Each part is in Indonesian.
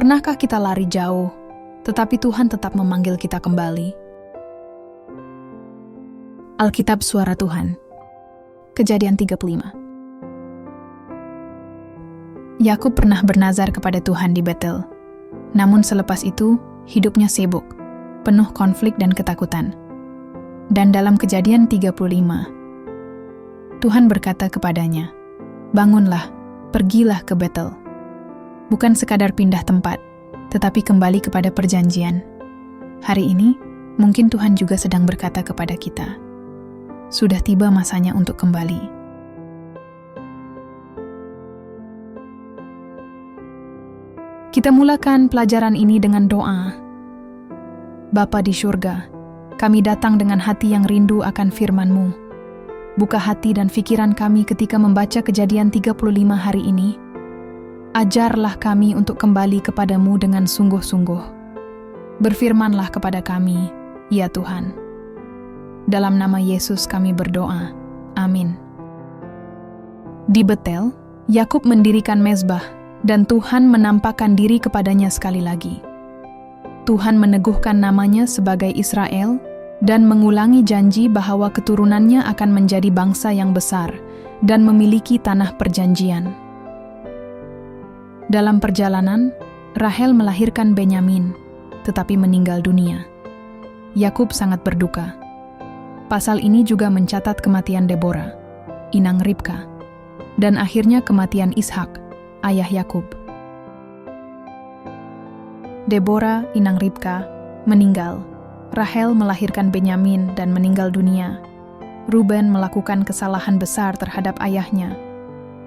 Pernahkah kita lari jauh, tetapi Tuhan tetap memanggil kita kembali? Alkitab Suara Tuhan, Kejadian 35. Yakub pernah bernazar kepada Tuhan di Betel. Namun selepas itu, hidupnya sibuk, penuh konflik dan ketakutan. Dan dalam Kejadian 35, Tuhan berkata kepadanya, "Bangunlah, pergilah ke Betel." Bukan sekadar pindah tempat, tetapi kembali kepada perjanjian. Hari ini, mungkin Tuhan juga sedang berkata kepada kita, sudah tiba masanya untuk kembali. Kita mulakan pelajaran ini dengan doa. Bapa di surga, kami datang dengan hati yang rindu akan firman-Mu. Buka hati dan pikiran kami ketika membaca Kejadian 35 hari ini. Ajarlah kami untuk kembali kepadamu dengan sungguh-sungguh. Berfirmanlah kepada kami, ya Tuhan. Dalam nama Yesus kami berdoa. Amin. Di Betel, Yakub mendirikan mezbah, dan Tuhan menampakkan diri kepadanya sekali lagi. Tuhan meneguhkan namanya sebagai Israel, dan mengulangi janji bahwa keturunannya akan menjadi bangsa yang besar, dan memiliki tanah perjanjian. Dalam perjalanan, Rahel melahirkan Benyamin, tetapi meninggal dunia. Yakub sangat berduka. Pasal ini juga mencatat kematian Deborah, inang Ribka, dan akhirnya kematian Ishak, ayah Yakub. Deborah, inang Ribka, meninggal. Rahel melahirkan Benyamin dan meninggal dunia. Ruben melakukan kesalahan besar terhadap ayahnya.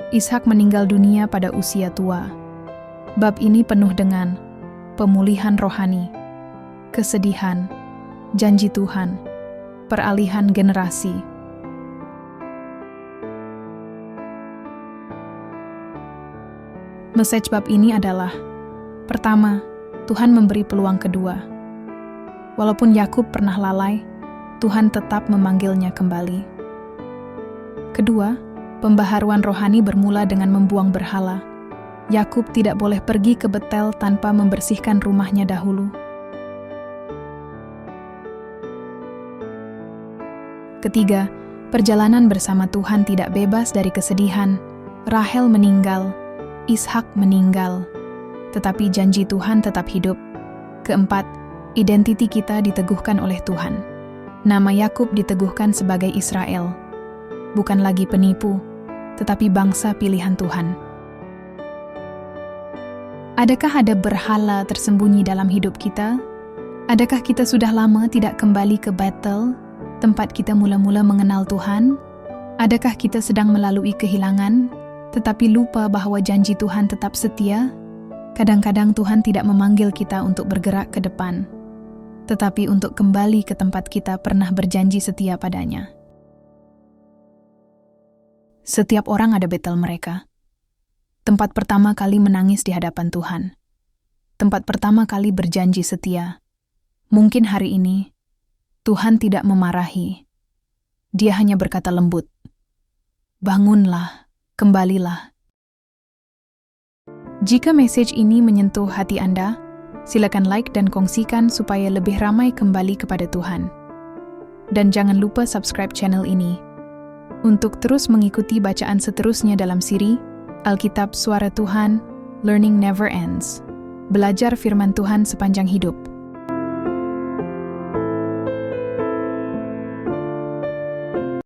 Ishak meninggal dunia pada usia tua. Bab ini penuh dengan pemulihan rohani, kesedihan, janji Tuhan, peralihan generasi. Message bab ini adalah, pertama, Tuhan memberi peluang kedua. Walaupun Yakub pernah lalai, Tuhan tetap memanggilnya kembali. Kedua, pembaharuan rohani bermula dengan membuang berhala. Yakub tidak boleh pergi ke Betel tanpa membersihkan rumahnya dahulu. Ketiga, perjalanan bersama Tuhan tidak bebas dari kesedihan. Rahel meninggal, Ishak meninggal, tetapi janji Tuhan tetap hidup. Keempat, identiti kita diteguhkan oleh Tuhan. Nama Yakub diteguhkan sebagai Israel, bukan lagi penipu, tetapi bangsa pilihan Tuhan. Adakah ada berhala tersembunyi dalam hidup kita? Adakah kita sudah lama tidak kembali ke Betel, tempat kita mula-mula mengenal Tuhan? Adakah kita sedang melalui kehilangan, tetapi lupa bahwa janji Tuhan tetap setia? Kadang-kadang Tuhan tidak memanggil kita untuk bergerak ke depan, tetapi untuk kembali ke tempat kita pernah berjanji setia padanya. Setiap orang ada Betel mereka. Tempat pertama kali menangis di hadapan Tuhan. Tempat pertama kali berjanji setia. Mungkin hari ini, Tuhan tidak memarahi. Dia hanya berkata lembut, "Bangunlah, kembalilah." Jika message ini menyentuh hati Anda, silakan like dan kongsikan supaya lebih ramai kembali kepada Tuhan. Dan jangan lupa subscribe channel ini untuk terus mengikuti bacaan seterusnya dalam siri Alkitab Suara Tuhan, Learning Never Ends. Belajar firman Tuhan sepanjang hidup.